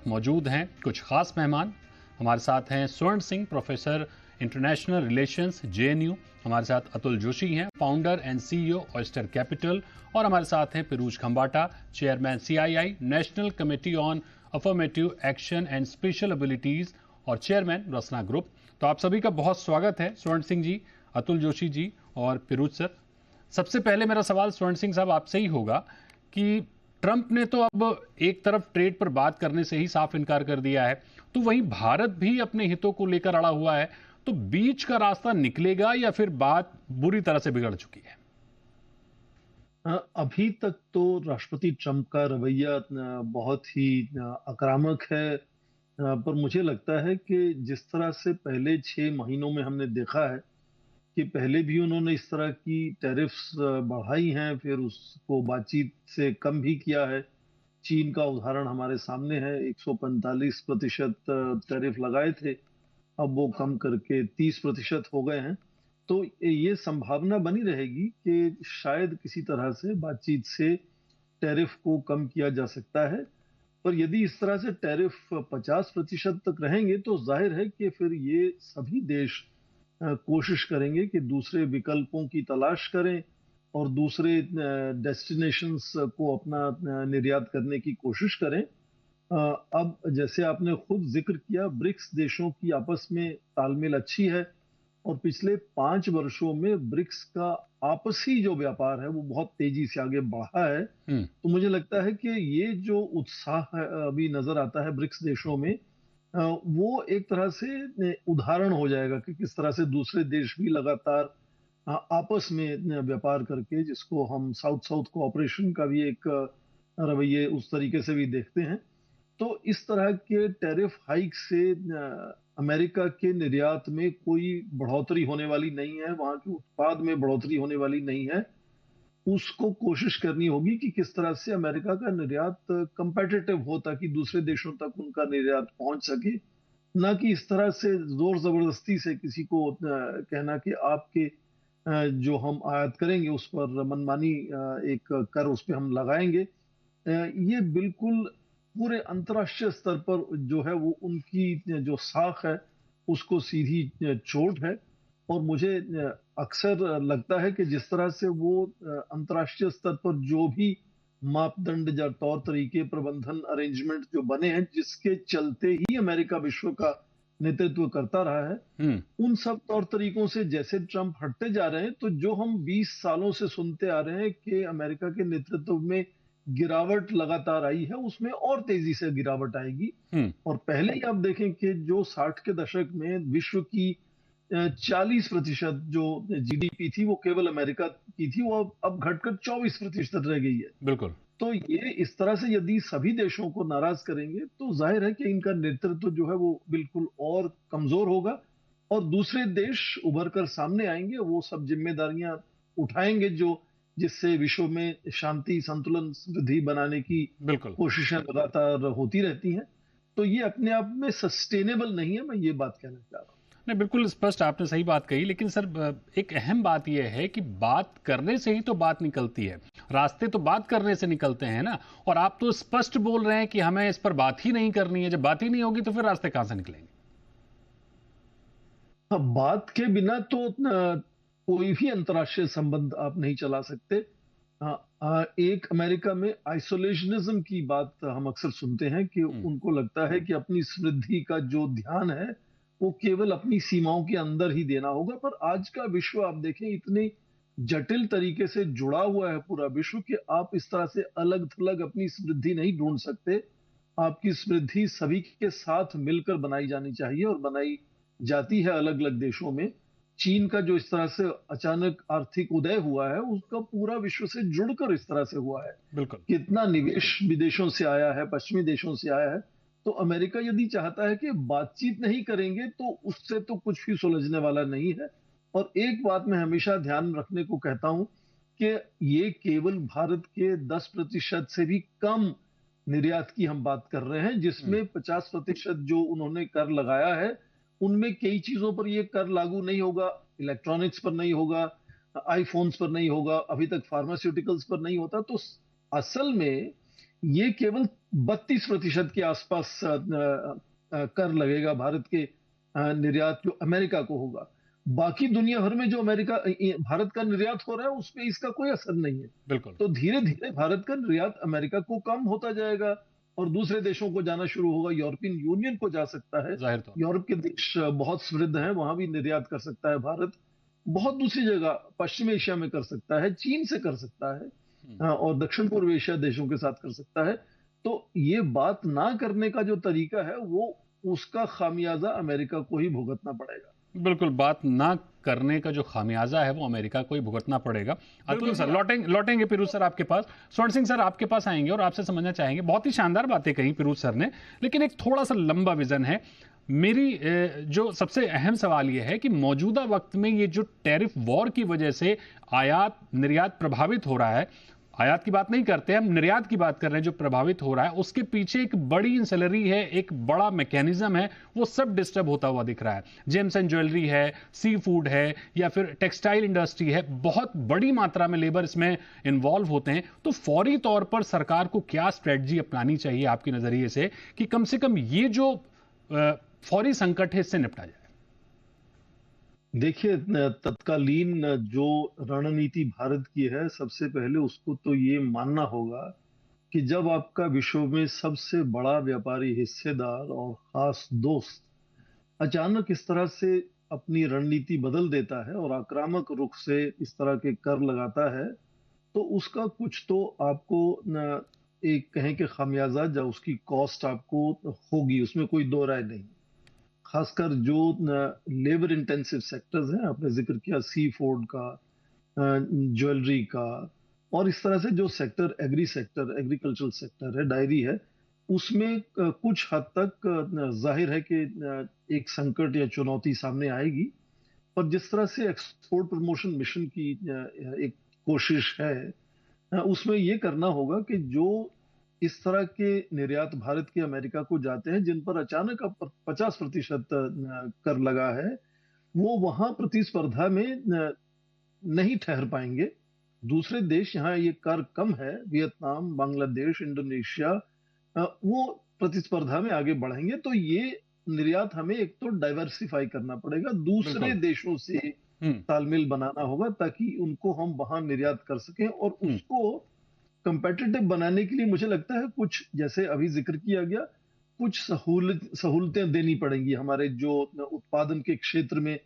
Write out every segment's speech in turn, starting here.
मौजूद हैं कुछ खास मेहमान। हमारे साथ हैं Swaran Singh, professor international relations JNU. हमारे साथ अतुल जोशी हैं, founder and CEO Oyster Capital. और हमारे साथ हैं Piyush Khambatta, chairman CII national committee on affirmative action and special abilities और चेयरमैन रसना ग्रुप। तो आप सभी का बहुत स्वागत है, स्वर्ण सिंह जी, अतुल जोशी जी और पीयूष सर। सबसे पहले मेरा सवाल स्वर्ण सिंह साहब आपसे ही होगा कि ट्रंप ने तो अब एक तरफ ट्रेड पर बात करने से ही साफ इनकार कर दिया है, तो वहीं भारत भी अपने हितों को लेकर अड़ा हुआ है। तो बीच का रास्ता निकलेगा या फिर बात बुरी तरह से बिगड़ चुकी है? अभी तक तो राष्ट्रपति ट्रंप का रवैया बहुत ही आक्रामक है। पर मुझे लगता है कि जिस तरह से पहले 6 महीनों में हमने देखा है कि पहले भी उन्होंने इस तरह की टैरिफ्स बढ़ाई हैं, फिर उसको बातचीत से कम भी किया है। चीन का उदाहरण हमारे सामने है, 145% टैरिफ लगाए थे, अब वो कम करके 30% हो गए हैं। तो ये संभावना बनी रहेगी कि शायद किसी तरह से बातचीत से टैरिफ को कम किया जा सकता है। पर यदि इस तरह से टैरिफ 50% तक रहेंगे तो जाहिर है कि फिर ये सभी देश कोशिश करेंगे कि दूसरे विकल्पों की तलाश करें और दूसरे डेस्टिनेशंस को अपना निर्यात करने की कोशिश करें। अब जैसे आपने खुद जिक्र किया, ब्रिक्स देशों की आपस में तालमेल अच्छी है और पिछले 5 वर्षों में ब्रिक्स का आपसी जो व्यापार है वो बहुत तेजी से आगे बढ़ा है। तो मुझे लगता है कि ये जो उत्साह अभी नजर आता है ब्रिक्स देशों में, वो एक तरह से उदाहरण हो जाएगा कि किस तरह से दूसरे देश भी लगातार आपस में व्यापार करके, जिसको हम साउथ साउथ कोऑपरेशन का भी एक रवैये उस तरीके से भी देखते हैं। तो इस तरह के टैरिफ हाइक से अमेरिका के निर्यात में कोई बढ़ोतरी होने वाली नहीं है, वहां के उत्पाद में बढ़ोतरी होने वाली नहीं है। उसको कोशिश करनी होगी कि किस तरह से अमेरिका का निर्यात कंपेटिटिव हो ताकि दूसरे देशों तक उनका निर्यात पहुंच सके, ना कि इस तरह से जोर जबरदस्ती से किसी को कहना कि आपके जो हम आयात करेंगे उस पर मनमानी एक कर उस पर हम लगाएंगे। ये बिल्कुल पूरे अंतर्राष्ट्रीय स्तर पर जो है वो उनकी जो साख है उसको सीधी चोट है। और मुझे अक्सर लगता है कि जिस तरह से वो अंतर्राष्ट्रीय स्तर पर जो भी मापदंड या तौर तरीके, प्रबंधन अरेंजमेंट जो बने हैं, जिसके चलते ही अमेरिका विश्व का नेतृत्व करता रहा है, उन सब तौर तरीकों से जैसे ट्रंप हटते जा रहे हैं, तो जो हम 20 सालों से सुनते आ रहे हैं कि अमेरिका के नेतृत्व में गिरावट लगातार आई है, उसमें और तेजी से गिरावट आएगी। और पहले ही आप देखें कि जो 60 के दशक में विश्व की 40% जो जीडीपी थी वो केवल अमेरिका की थी, वो अब घटकर 24% रह गई है। बिल्कुल। तो ये इस तरह से यदि सभी देशों को नाराज करेंगे तो जाहिर है कि इनका नेतृत्व जो है वो बिल्कुल और कमजोर होगा और दूसरे देश उभर कर सामने आएंगे, वो सब जिम्मेदारियां उठाएंगे जो जिससे विश्व में शांति, संतुलन, समृद्धि बनाने की बिल्कुल। कोशिशें लगातार होती रहती हैं। तो ये अपने आप में सस्टेनेबल नहीं है, मैं ये बात कहना चाह रहा हूँ। नहीं, बिल्कुल स्पष्ट आपने सही बात कही, लेकिन सर एक अहम बात यह है कि बात करने से ही तो बात निकलती है, रास्ते तो बात करने से निकलते हैं ना। और आप तो स्पष्ट बोल रहे हैं कि हमें इस पर बात ही नहीं करनी है। जब बात ही नहीं होगी तो फिर रास्ते कहां से निकलेंगे? हाँ, बात के बिना तो कोई भी अंतर्राष्ट्रीय संबंध आप नहीं चला सकते। एक अमेरिका में आइसोलेशनिज्म की बात हम अक्सर सुनते हैं कि उनको लगता है कि अपनी समृद्धि का जो ध्यान है वो केवल अपनी सीमाओं के अंदर ही देना होगा। पर आज का विश्व आप देखें इतने जटिल तरीके से जुड़ा हुआ है पूरा विश्व कि आप इस तरह से अलग थलग अपनी समृद्धि नहीं ढूंढ सकते। आपकी समृद्धि सभी के साथ मिलकर बनाई जानी चाहिए और बनाई जाती है अलग अलग देशों में। चीन का जो इस तरह से अचानक आर्थिक उदय हुआ है उसका पूरा विश्व से जुड़कर इस तरह से हुआ है। बिल्कुल। कितना निवेश विदेशों से आया है, पश्चिमी देशों से आया है। तो अमेरिका यदि चाहता है कि बातचीत नहीं करेंगे तो उससे तो कुछ भी सुलझने वाला नहीं है। और एक बात मैं हमेशा ध्यान रखने को कहता हूं कि ये केवल भारत के 10% से भी कम निर्यात की हम बात कर रहे हैं, जिसमें 50% जो उन्होंने कर लगाया है उनमें कई चीजों पर ये कर लागू नहीं होगा। इलेक्ट्रॉनिक्स पर नहीं होगा, आईफोन्स पर नहीं होगा, अभी तक फार्मास्यूटिकल्स पर नहीं होता। तो असल में ये केवल 32% के आसपास कर लगेगा भारत के निर्यात जो अमेरिका को होगा। बाकी दुनिया भर में जो भारत का निर्यात हो रहा है उसमें इसका कोई असर नहीं है। बिल्कुल। तो धीरे धीरे भारत का निर्यात अमेरिका को कम होता जाएगा और दूसरे देशों को जाना शुरू होगा। यूरोपियन यूनियन को जा सकता है, जाहिर तौर। यूरोप के देश बहुत समृद्ध हैं, वहां भी निर्यात कर सकता है भारत। बहुत दूसरी जगह पश्चिम एशिया में कर सकता है, चीन से कर सकता है, और दक्षिण पूर्व एशिया देशों के साथ कर सकता है। तो ये बात ना करने का जो तरीका है वो उसका खामियाजा अमेरिका को ही भुगतना पड़ेगा। बिल्कुल, बात ना करने का जो खामियाजा है वो अमेरिका को ही भुगतना पड़ेगा। अतुल सर, लौटेंगे पिरूज सर आपके पास। स्वर्ण सिंह सर आपके पास आएंगे और आपसे समझना चाहेंगे। बहुत ही शानदार बातें कही पिरूज सर ने, लेकिन एक थोड़ा सा लंबा विजन है। मेरी जो सबसे अहम सवाल यह है कि मौजूदा वक्त में ये जो टैरिफ वॉर की वजह से आयात निर्यात प्रभावित हो रहा है, आयात की बात नहीं करते, हम निर्यात की बात कर रहे हैं, जो प्रभावित हो रहा है उसके पीछे एक बड़ी इंसलरी है, एक बड़ा मैकेनिज्म है, वो सब डिस्टर्ब होता हुआ दिख रहा है। जेम्स एंड ज्वेलरी है, सी फूड है, या फिर टेक्सटाइल इंडस्ट्री है, बहुत बड़ी मात्रा में लेबर इसमें इन्वॉल्व होते हैं। तो फौरी तौर पर सरकार को क्या स्ट्रेटजी अपनानी चाहिए आपके नजरिए से कि कम से कम ये जो फौरी संकट है इससे निपटा जाए? देखिए, तत्कालीन जो रणनीति भारत की है, सबसे पहले उसको तो ये मानना होगा कि जब आपका विश्व में सबसे बड़ा व्यापारी हिस्सेदार और खास दोस्त अचानक इस तरह से अपनी रणनीति बदल देता है और आक्रामक रुख से इस तरह के कर लगाता है, तो उसका कुछ तो आपको एक कहें कि खामियाजा या उसकी कॉस्ट आपको होगी, उसमें कोई दो राय नहीं। खासकर जो लेबर इंटेंसिव सेक्टर्स हैं, आपने जिक्र किया सी फूड का, ज्वेलरी का, और इस तरह से जो सेक्टर एग्रीकल्चरल सेक्टर है, डायरी है, उसमें कुछ हद तक जाहिर है कि एक संकट या चुनौती सामने आएगी। पर जिस तरह से एक्सपोर्ट प्रमोशन मिशन की एक कोशिश है, उसमें ये करना होगा कि जो इस तरह के निर्यात भारत के अमेरिका को जाते हैं जिन पर अचानक अब 50% कर लगा है, वो वहां प्रतिस्पर्धा में नहीं ठहर पाएंगे। दूसरे देश, यहाँ ये कर कम है, वियतनाम, बांग्लादेश, इंडोनेशिया, वो प्रतिस्पर्धा में आगे बढ़ेंगे। तो ये निर्यात हमें एक तो डाइवर्सिफाई करना पड़ेगा, दूसरे देशों से तालमेल बनाना होगा ताकि उनको हम वहां निर्यात कर सकें। और उसको कंपेटिटिव बनाने के लिए मुझे लगता है कुछ, जैसे अभी जिक्र किया गया, कुछ सहूलतें देनी पड़ेंगी हमारे जो उत्पादन के क्षेत्र में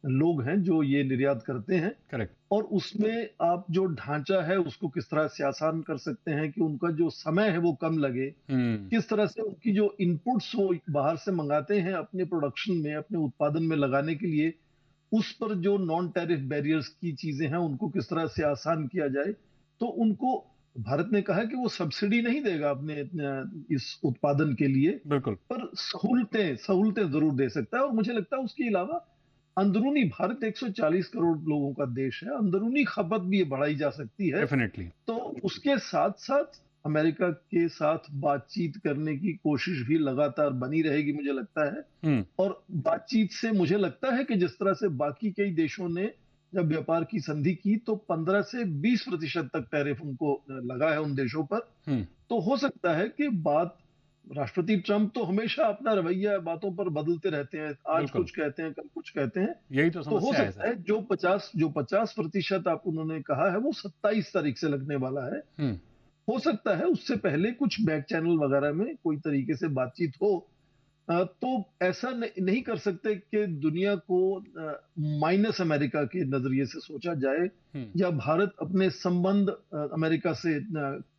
लोग हैं जो ये निर्यात करते हैं। करेक्ट। और उसमें आप जो ढांचा है उसको किस तरह से आसान कर सकते हैं कि उनका जो समय है वो कम लगे, किस तरह से उनकी जो इनपुट्स वो बाहर से मंगाते हैं अपने प्रोडक्शन में, अपने उत्पादन में लगाने के लिए, उस पर जो नॉन टैरिफ बैरियर्स की चीजें हैं उनको किस तरह से आसान किया जाए। तो उनको भारत ने कहा कि वो सब्सिडी नहीं देगा अपने इस उत्पादन के लिए, बिल्कुल, पर सहूलतें जरूर दे सकता है। और मुझे लगता है उसके अलावा अंदरूनी, भारत 140 करोड़ लोगों का देश है, अंदरूनी खपत भी बढ़ाई जा सकती है। डेफिनेटली। तो उसके साथ साथ अमेरिका के साथ बातचीत करने की कोशिश भी लगातार बनी रहेगी मुझे लगता है। और बातचीत से मुझे लगता है कि जिस तरह से बाकी कई देशों ने जब व्यापार की संधि की तो 15 से 20% तक टैरिफ उनको लगा है उन देशों पर। तो हो सकता है कि बात, राष्ट्रपति ट्रंप तो हमेशा अपना रवैया बातों पर बदलते रहते हैं, आज कुछ कहते हैं, कल कुछ कहते हैं। यही तो हो समस्या सकता है जो 50% आप उन्होंने कहा है वो 27 तारीख से लगने वाला है। हो सकता है उससे पहले कुछ बैक चैनल वगैरह में कोई तरीके से बातचीत हो। तो ऐसा नहीं कर सकते कि दुनिया को माइनस अमेरिका के नजरिए से सोचा जाए, या भारत अपने संबंध अमेरिका से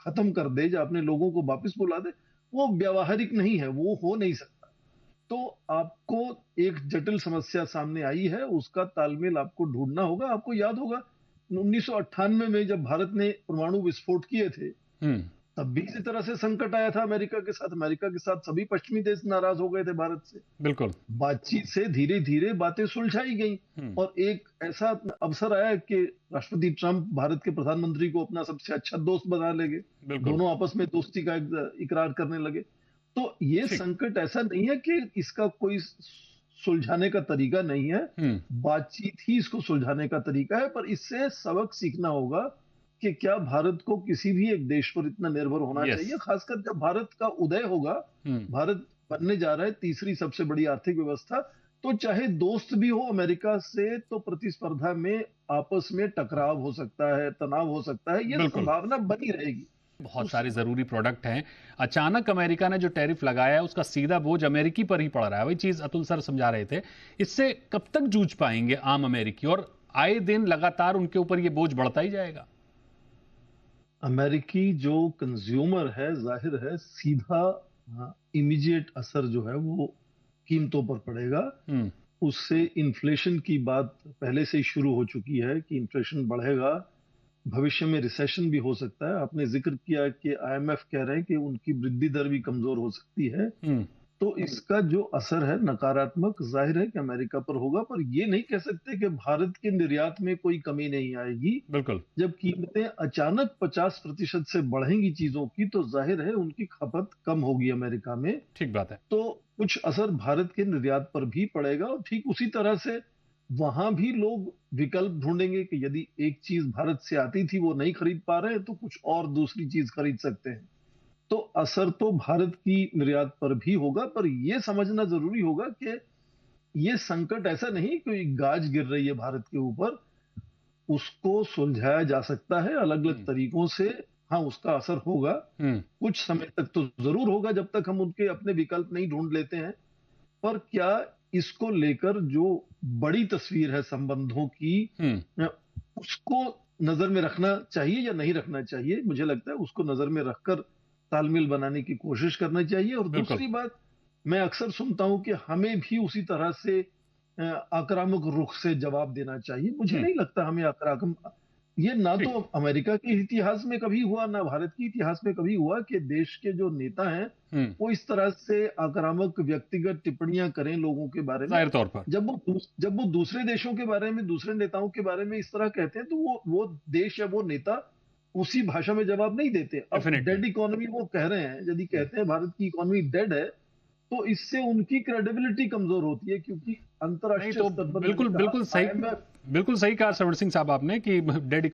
खत्म कर दे या अपने लोगों को वापस बुला दे। वो व्यावहारिक नहीं है, वो हो नहीं सकता। तो आपको एक जटिल समस्या सामने आई है, उसका तालमेल आपको ढूंढना होगा। आपको याद होगा 1998 में जब भारत ने परमाणु विस्फोट किए थे, तब भी इसी तरह से संकट आया था अमेरिका के साथ। अमेरिका के साथ सभी पश्चिमी देश नाराज हो गए थे भारत से। बिल्कुल। बातचीत से धीरे धीरे बातें सुलझाई गई और एक ऐसा अवसर आया कि राष्ट्रपति ट्रंप भारत के प्रधानमंत्री को अपना सबसे अच्छा दोस्त बना लगे, दोनों आपस में दोस्ती का इकरार करने लगे। तो ये संकट ऐसा नहीं है कि इसका कोई सुलझाने का तरीका नहीं है, बातचीत ही इसको सुलझाने का तरीका है। पर इससे सबक सीखना होगा कि क्या भारत को किसी भी एक देश पर इतना निर्भर होना यस। चाहिए, खासकर जब भारत का उदय होगा। भारत बनने जा रहा है तीसरी सबसे बड़ी आर्थिक व्यवस्था, तो चाहे दोस्त भी हो अमेरिका से, तो प्रतिस्पर्धा में आपस में टकराव हो सकता है, तनाव हो सकता है, ये बिल्कुल। संभावना बनी रहेगी। बहुत उस सारे जरूरी प्रोडक्ट हैं। अचानक अमेरिका ने जो टैरिफ लगाया है उसका सीधा बोझ अमेरिकी पर ही पड़ रहा है। वही चीज अतुल सर समझा रहे थे। इससे कब तक जूझ पाएंगे आम अमेरिकी, और आए दिन लगातार उनके ऊपर ये बोझ बढ़ता ही जाएगा? अमेरिकी जो कंज्यूमर है, जाहिर है सीधा इमीडिएट असर जो है वो कीमतों पर पड़ेगा। हम्म। उससे इन्फ्लेशन की बात पहले से ही शुरू हो चुकी है कि इन्फ्लेशन बढ़ेगा, भविष्य में रिसेशन भी हो सकता है। आपने जिक्र किया कि आईएमएफ कह रहे हैं कि उनकी वृद्धि दर भी कमजोर हो सकती है, हम्म। तो इसका जो असर है नकारात्मक, जाहिर है कि अमेरिका पर होगा। पर ये नहीं कह सकते कि भारत के निर्यात में कोई कमी नहीं आएगी। बिल्कुल। जब कीमतें अचानक 50% से बढ़ेंगी चीजों की, तो जाहिर है उनकी खपत कम होगी अमेरिका में, ठीक बात है। तो कुछ असर भारत के निर्यात पर भी पड़ेगा। और ठीक उसी तरह से वहां भी लोग विकल्प ढूंढेंगे कि यदि एक चीज भारत से आती थी वो नहीं खरीद पा रहे हैं, तो कुछ और दूसरी चीज खरीद सकते हैं। तो असर तो भारत की निर्यात पर भी होगा, पर यह समझना जरूरी होगा कि ये संकट ऐसा नहीं कोई गाज गिर रही है भारत के ऊपर, उसको सुलझाया जा सकता है अलग अलग तरीकों से। हाँ, उसका असर होगा, हम्म। कुछ समय तक तो जरूर होगा जब तक हम उनके अपने विकल्प नहीं ढूंढ लेते हैं। पर क्या इसको लेकर जो बड़ी तस्वीर है संबंधों की, हम्म। उसको नजर में रखना चाहिए या नहीं रखना चाहिए? मुझे लगता है उसको नजर में रखकर तालमेल बनाने की कोशिश करना चाहिए। और बिल्कुल। दूसरी बात, मैं अक्सर सुनता हूं कि हमें भी उसी तरह से आक्रामक रुख से जवाब देना चाहिए। मुझे नहीं लगता हमें आक्रामक, ये ना तो ठीक। अमेरिका के इतिहास में कभी हुआ, ना भारत के इतिहास में कभी हुआ कि देश के जो नेता हैं हम्म। वो इस तरह से आक्रामक व्यक्तिगत टिप्पणियां करें लोगों के बारे में। जाहिर तौर पर। जब वो दूसरे देशों के बारे में, दूसरे नेताओं के बारे में इस तरह कहते हैं, तो वो देश या वो नेता उसी भाषा में जवाब नहीं देते। अब डेफिनेटली। डेड इकोनॉमी वो कह रहे हैं, यदि कहते हैं भारत की इकोनॉमी डेड है, तो इससे उनकी क्रेडिबिलिटी कमजोर होती है, क्योंकि नहीं अंतर्राष्ट्रीय तो स्तर पर मैंने बिल्कुल कहा बिल्कुल सही, आईएमएफ बिल्कुल सही कहा सरवण सिंह साहब आपने कि डेड